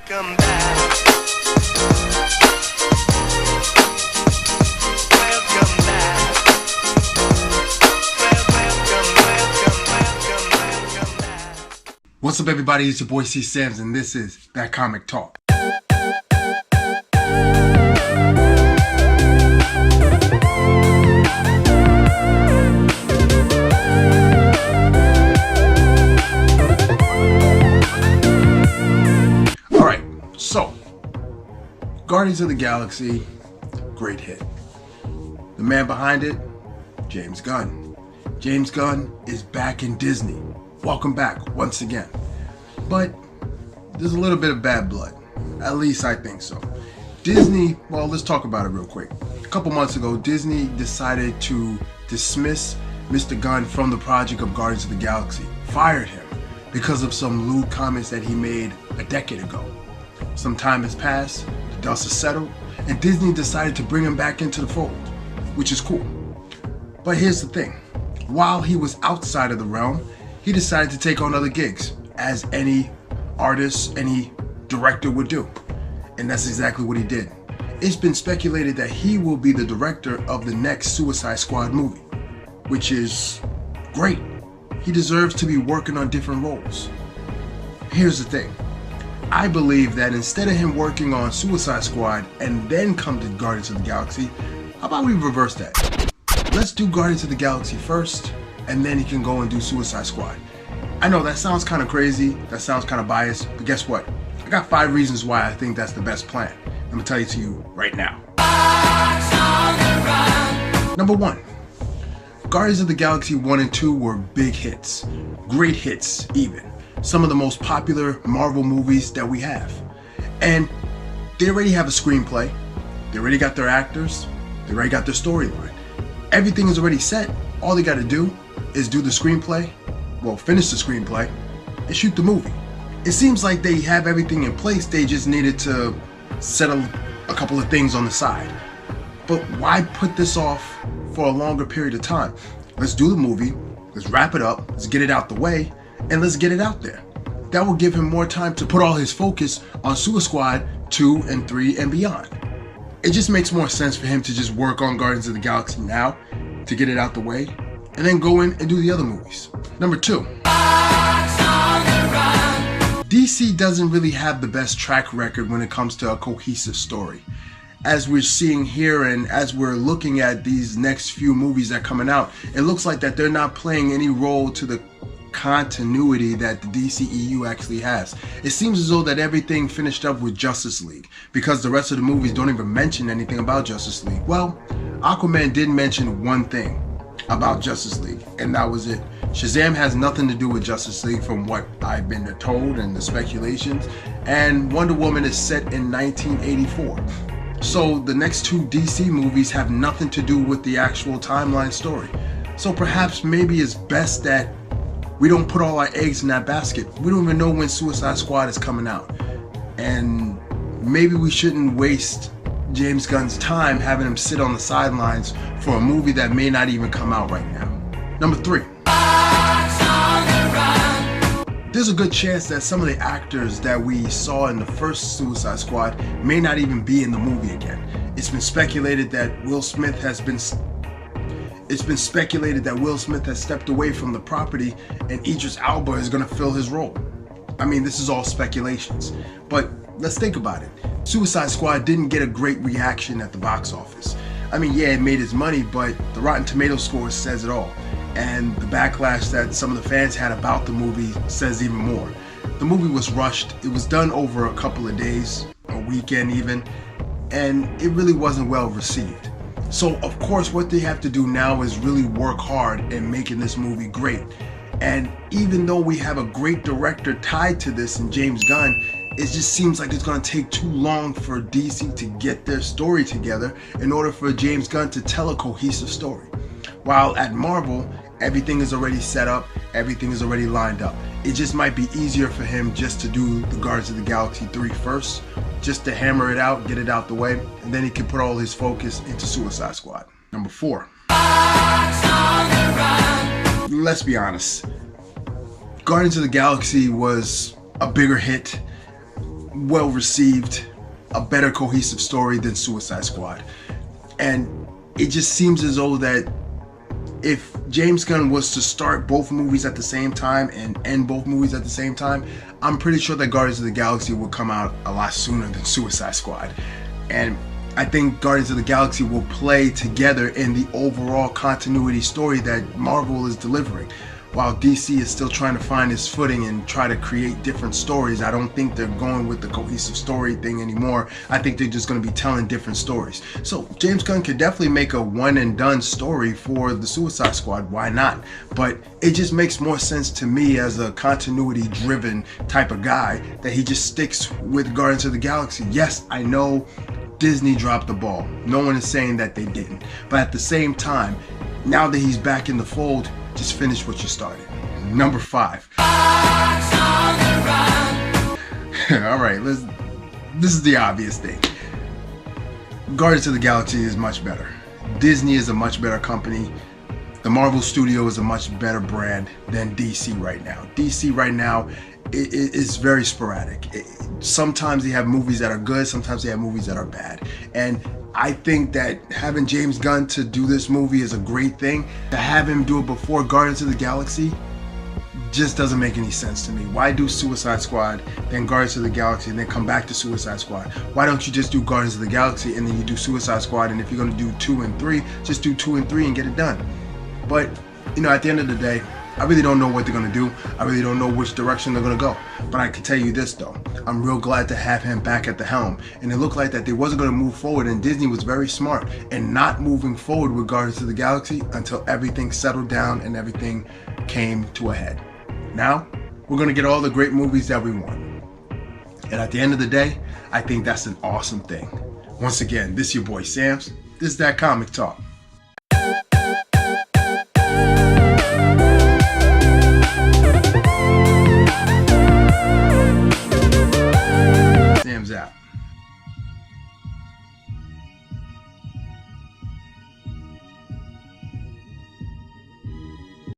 Welcome back. Welcome back. Welcome back. What's up, everybody? It's your boy C. Sam's, and this is That Comic Talk. Alright, so Guardians of the Galaxy, great hit. The man behind it, James Gunn. James Gunn is back in Disney. Welcome back once again. But there's a little bit of bad blood. At least I think so. Disney, well, let's talk about it real quick. A couple months ago, Disney decided to dismiss Mr. Gunn from the project of Guardians of the Galaxy. Fired him because of some lewd comments that he made a decade ago. Some time has passed, the dust has settled, and Disney decided to bring him back into the fold, which is cool. But here's the thing. While he was outside of the realm, he decided to take on other gigs, as any artist, any director would do. And that's exactly what he did. It's been speculated that he will be the director of the next Suicide Squad movie, which is great. He deserves to be working on different roles. Here's the thing. I believe that instead of him working on Suicide Squad and then come to Guardians of the Galaxy, how about we reverse that? Let's do Guardians of the Galaxy first, and then he can go and do Suicide Squad. I know that sounds kind of crazy, that sounds kind of biased, but guess what? I got 5 reasons why I think that's the best plan. I'm gonna tell you to you right now. Number 1, Guardians of the Galaxy 1 and 2 were big hits. Great hits, even. Some of the most popular Marvel movies that we have. And they already have a screenplay, they already got their actors, they already got their storyline. Everything is already set. All they gotta do is do the screenplay, well, finish the screenplay, and shoot the movie. It seems like they have everything in place, they just needed to settle a couple of things on the side. But why put this off for a longer period of time? Let's do the movie, let's wrap it up, let's get it out the way, and let's get it out there. That will give him more time to put all his focus on Suicide Squad 2 and 3 and beyond. It just makes more sense for him to just work on Guardians of the Galaxy now, to get it out the way, and then go in and do the other movies. Number 2. DC doesn't really have the best track record when it comes to a cohesive story. As we're seeing here and as we're looking at these next few movies that are coming out, it looks like that they're not playing any role to the continuity that the DCEU actually has. It seems as though that everything finished up with Justice League, because the rest of the movies don't even mention anything about Justice League. Well, Aquaman did mention one thing about Justice League, and that was it. Shazam has nothing to do with Justice League from what I've been told and the speculations, and Wonder Woman is set in 1984. So the next 2 DC movies have nothing to do with the actual timeline story. So perhaps maybe it's best that we don't put all our eggs in that basket. We don't even know when Suicide Squad is coming out. And maybe we shouldn't waste James Gunn's time having him sit on the sidelines for a movie that may not even come out right now. Number 3. There's a good chance that some of the actors that we saw in the first Suicide Squad may not even be in the movie again. It's been speculated that Will Smith has stepped away from the property and Idris Elba is going to fill his role. I mean, this is all speculations, but let's think about it. Suicide Squad didn't get a great reaction at the box office. I mean, yeah, it made its money, but the Rotten Tomatoes score says it all. And the backlash that some of the fans had about the movie says even more. The movie was rushed. It was done over a couple of days, a weekend even, and it really wasn't well received. So of course what they have to do now is really work hard in making this movie great. And even though we have a great director tied to this in James Gunn, it just seems like it's going to take too long for DC to get their story together in order for James Gunn to tell a cohesive story. While at Marvel, everything is already set up, everything is already lined up. It just might be easier for him just to do the Guardians of the Galaxy 3 first, just to hammer it out, get it out the way, and then he can put all his focus into Suicide Squad. Number 4. Let's be honest. Guardians of the Galaxy was a bigger hit, well received, a better cohesive story than Suicide Squad. And it just seems as though that if James Gunn was to start both movies at the same time and end both movies at the same time, I'm pretty sure that Guardians of the Galaxy would come out a lot sooner than Suicide Squad. And I think Guardians of the Galaxy will play together in the overall continuity story that Marvel is delivering. While DC is still trying to find its footing and try to create different stories, I don't think they're going with the cohesive story thing anymore. I think they're just going to be telling different stories. So James Gunn could definitely make a one and done story for the Suicide Squad. Why not? But it just makes more sense to me as a continuity driven type of guy that he just sticks with Guardians of the Galaxy. Yes, I know Disney dropped the ball. No one is saying that they didn't. But at the same time, now that he's back in the fold, just finish what you started. Number 5. Alright, this is the obvious thing. Guardians of the Galaxy is much better. Disney is a much better company. The Marvel Studio is a much better brand than DC right now. DC right now is very sporadic. Sometimes they have movies that are good, sometimes they have movies that are bad. And I think that having James Gunn to do this movie is a great thing. To have him do it before Guardians of the Galaxy just doesn't make any sense to me. Why do Suicide Squad, then Guardians of the Galaxy, and then come back to Suicide Squad? Why don't you just do Guardians of the Galaxy and then you do Suicide Squad, and if you're going to do 2 and 3, just do 2 and 3 and get it done? But, you know, at the end of the day, I really don't know what they're going to do. I really don't know which direction they're going to go. But I can tell you this, though. I'm real glad to have him back at the helm. And it looked like that they wasn't going to move forward, and Disney was very smart in not moving forward with Guardians of the Galaxy until everything settled down and everything came to a head. Now, we're going to get all the great movies that we want. And at the end of the day, I think that's an awesome thing. Once again, this is your boy Sam's. This is That Comic Talk.